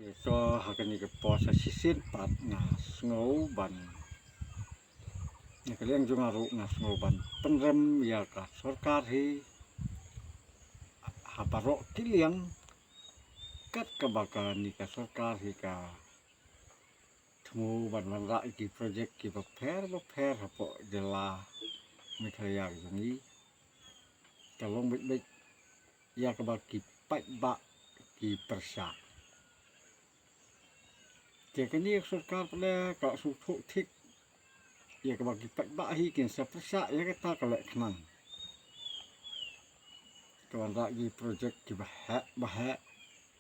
Ito hakan ni po sa sisin pat nga snowban. Nakaliang jungaro nga snowban. Penrem ya ka sarkar hi habaro kiliang kat kabaka ni ka sarkar hi ka temu ban ra ki project ki paper hapo jela mikaya jungi kalong bit ya kabaki pat ba ki persa. Jadi ni sarkar pada kak suku tik ya ke bagi pat bahi kin sepersa ya kata kalek kenang. Kawan lagi projek ki bahak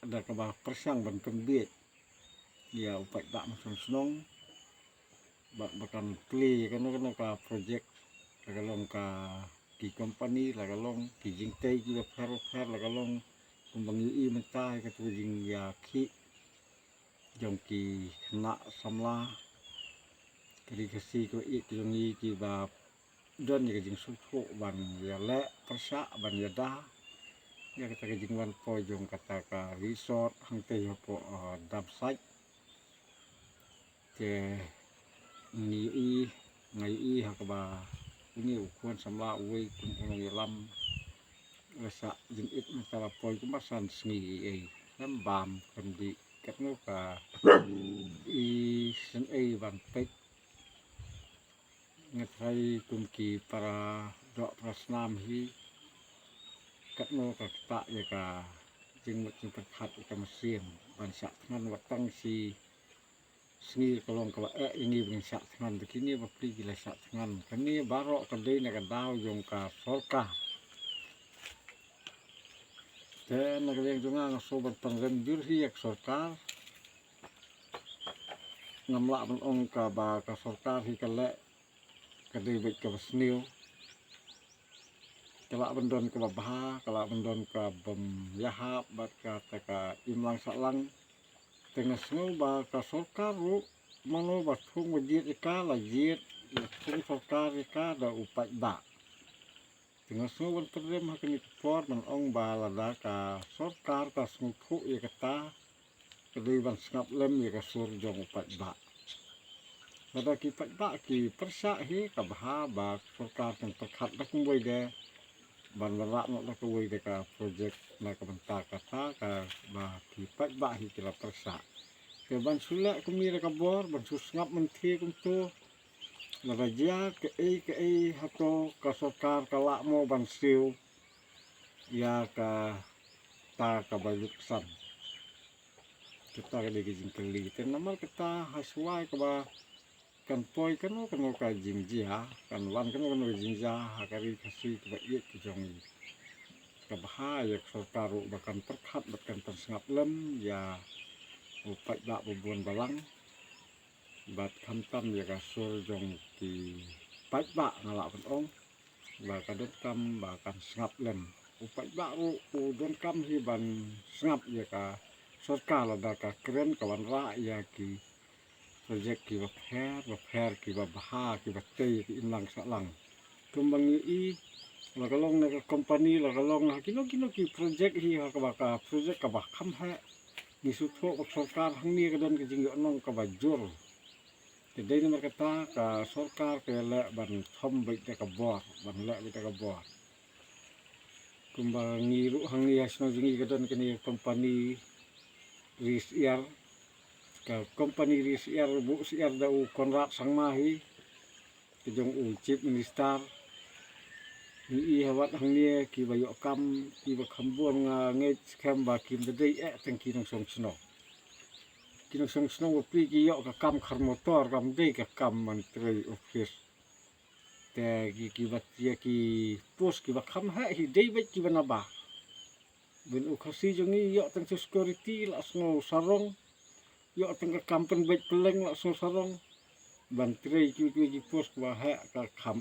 ada ke bah persang ban kembit. Ya upat bak masuk senong bak bakan play kena ka projek lagalong ka ki company lagalong ki jingtai ki fair lagalong kumbang i mentai ka tu jing ya ki jong ki kena samla kali kasi ko ik jong i ki ba don ya jing suku ban ya le persa ban ya dah ya kata ka jing wan po jong kata ka resort hang te po dam site ke ngai i ha ka ba ini ukuan samla uai kum ong lam rasa jing ik mentara po ku masan sni lam bam kan di kat no ka i sen ban pek ngatrai kum ki para dok prasnam hi kat no ka ta ya ka jing perkhat ka mesin ban sak nan watang si sni kolong ka ini bin sak nan begini bapli gila sak nan kani baro ka dei na ka dau jong ka sorka te na ka yang jonga sobat pengrem jur hi yak sorkar ngamla ban ong ka ba ka sorkar hi ka le kadai baik ka basniu kala bendon ka baha kala bendon ka bem yahap bat ka ka imlang saklang tengah sengu ba ka sorkar ru mano ba thung wajit ka la jit thung sorkar ka da upat ba tengah sengu ban perem hakini por man ong ba la da ka sorkar ka sengu thu ya kata kadai ban sngap lem ya ka sur jong upat ba pada ki pat ba ki persa hi ka baha ba sarkar kan perkhat dak ngoi de ban rak nok dak ngoi de ka projek na ka banta kata ka ba ki pat ba hi kila persa ke ban sulak kumi ka bor ban susngap menti kum tu la raja ke ei hato ka sarkar ka lak mo ban siu ya ka ta ka bayuk san kita ka de jing keli ten namal kita haswai ka ba kan poi kan ka jingja kan wan kan jingja hakari kasi ba yek jong ka bahaya sarkaru bakan perkhat bakan persngap lem ya upat ba bubun balang bat khamtam ya ka sur jong ki pat ba ngala pun ong ba kadot kam ba kan sngap lem upat ba u don kam hi ban sngap ya ka sarkar ada ka keren kawan ra ya ki projek ki paper ki baha ki batei ki inlang saklang kumbang i la kalong na company la kalong na kino ki projek hi ha ka projek ka ba kham ha ni su tho ba sarkar hang ni ka don ki jing nong ka ba jur te dei na kata ka sarkar ke le ban thom bai ta ka bor ban le bai ta ka bor kumbang ni ru hang ni asno jing ka don ki company ris yar ka company ris yar bu siar da u Konrad Sangmahi kejong u chief minister ni i hawat hang ni ki bayo kam ki ba khambon nga nge scam ba kim da dei tang ki nang song sno ki nang song sno pri ki yo ka kam khar motor kam dei ka kam mantri office te ki ba ya ki post ki ba kham ha hi dei ba ki ba na ba ben u khasi jong ni yo tang security la sno sarong yo tengah kampen baik peleng langsung sarong bantri ki pos ba ha ka kham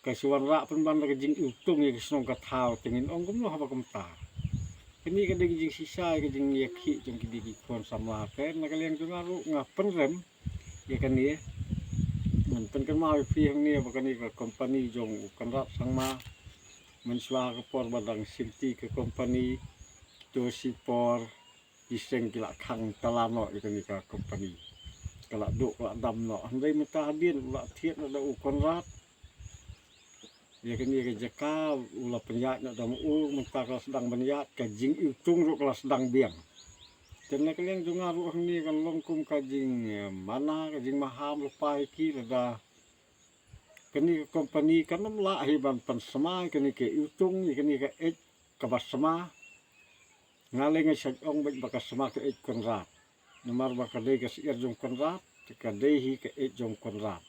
ka suwan ra pen ban ka jing utung ya snong ka thau tengin ong kum no ha ba kum ta kini ka ding jing sisa ka jing ya khi jong ki di kon samla ke na ka leng jong aru ngapen rem ya kan ni men pen kan mau fi hang ni ba kan ni ka company jong kan ra sangma men swa ka por badang sinti ke company to si por iseng kila khang talano ikan ika company kala duk kala dam no handai meta habin ula thiet na da konrat ya kan ya jaka ula penyat na dam meta kala sedang benyat ka jing itung ru kala sedang biang tenna kalian junga ru ni kan longkum ka jing mana ka jing maham lupa iki da kani company kanam la hiban pan sama kani ke itung kani ke kabas sama ngaleng sa ong bakas sama ke konrat nomor bakade ke sir jong konrat ke dehi ke jong konrat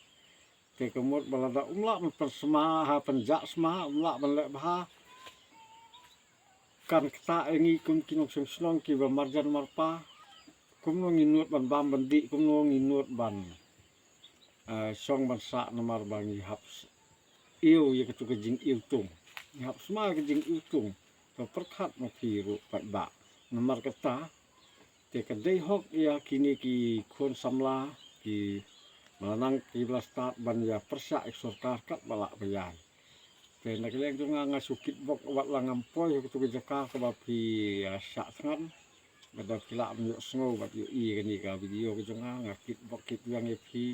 te kemut balada umla pan sama ha pan jak sama umla ban le bah kan kta engi kum kinong song slong ki ba marjan marpa kum no nginut ban bam bandi kum no nginut ban song ban sa nomor bangi haps iu ye ketu ke jing iu tung hap sama ke jing iu tung to perkhat ma piru pat ba nomor kata te kadai hok ya kini ki khon samla ki malanang ki blastat ban ya persa eksorkar kat balak bayai te nak leng tu nga sukit bok wat langam poi ke tu jaka ke bapi sak sangan bada kila myo sngo bat yu i kani ka video ke nga kit bok kit yang e phi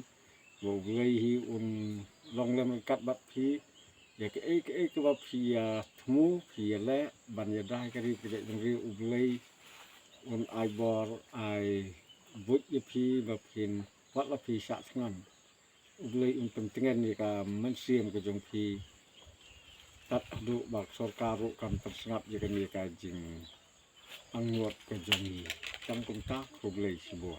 bo glei hi un long lem kat bat phi ya ke bapi thmu phi le ban ya dai ka ri ke ri u glei un ai bor ai but ye phi bapin wat la phi sak sangan u glei un pentingan ni ka mensiam ke jong phi tat du bak sorkaru kam tersengap je kan ka jing angot ke jongi tam kum ta ko glei sibo